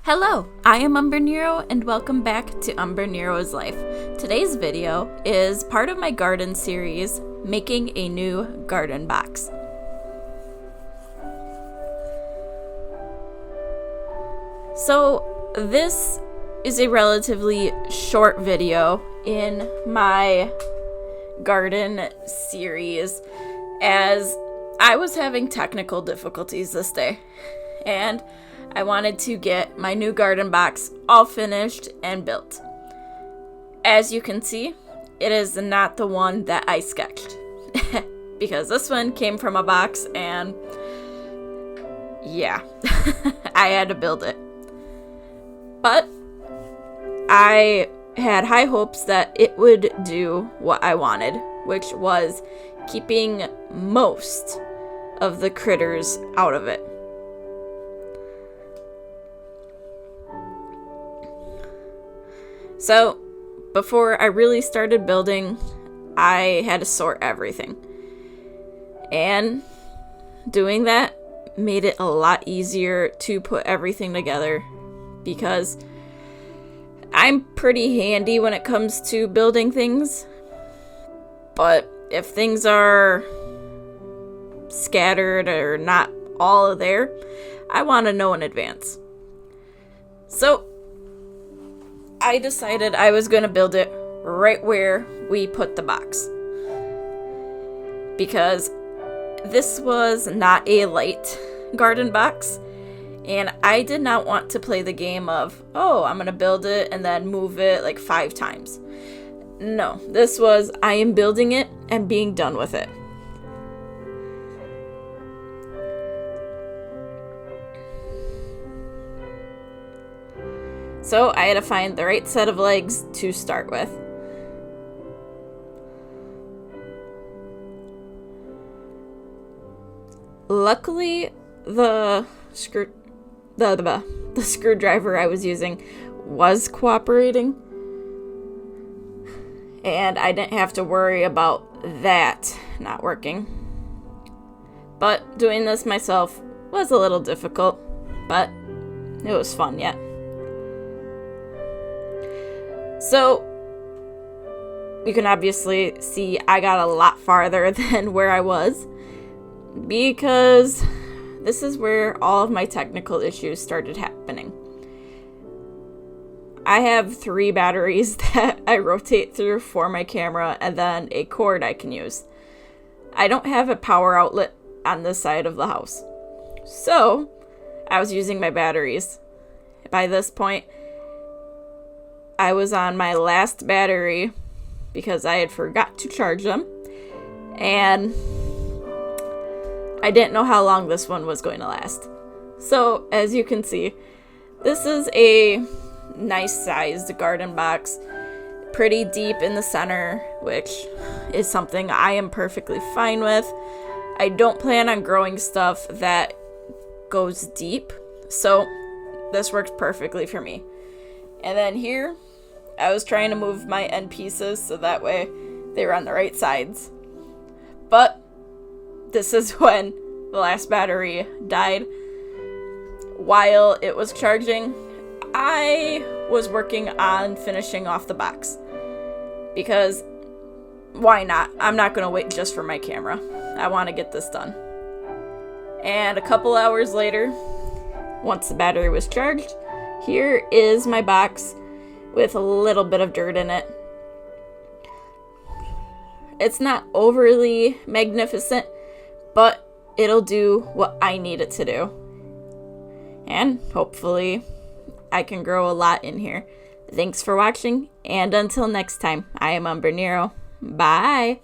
Hello, I am Umbrenero and welcome back to Umbrenero's Life. Today's video is part of my garden series, Making a New Garden Box. So this is a relatively short video in my garden series as I was having technical difficulties this day and I wanted to get my new garden box all finished and built. As you can see, it is not the one that I sketched because this one came from a box and yeah, I had to build it. But I had high hopes that it would do what I wanted, which was keeping most of the critters out of it. So, before I really started building, I had to sort everything. And doing that made it a lot easier to put everything together because I'm pretty handy when it comes to building things. But if things are scattered or not all there, I want to know in advance. So, I decided I was going to build it right where we put the box. Because this was not a light garden box, and I did not want to play the game of, oh, I'm going to build it and then move it like 5 times. No, this was, I am building it and being done with it. So I had to find the right set of legs to start with. Luckily, the screwdriver I was using was cooperating, and I didn't have to worry about that not working. But doing this myself was a little difficult, but it was fun yet. So, you can obviously see I got a lot farther than where I was because this is where all of my technical issues started happening. I have 3 batteries that I rotate through for my camera and then a cord I can use. I don't have a power outlet on this side of the house. So, I was using my batteries. By this point, I was on my last battery because I had forgot to charge them, and I didn't know how long this one was going to last. So, as you can see, this is a nice sized garden box, pretty deep in the center, which is something I am perfectly fine with. I don't plan on growing stuff that goes deep, so this works perfectly for me. And then here, I was trying to move my end pieces so that way they were on the right sides. But this is when the last battery died. While it was charging, I was working on finishing off the box. Because why not? I'm not going to wait just for my camera. I want to get this done. And a couple hours later, once the battery was charged, here is my box with a little bit of dirt in it. It's not overly magnificent, but it'll do what I need it to do. And hopefully I can grow a lot in here. Thanks for watching, and until next time, I am Umbrenero. Bye!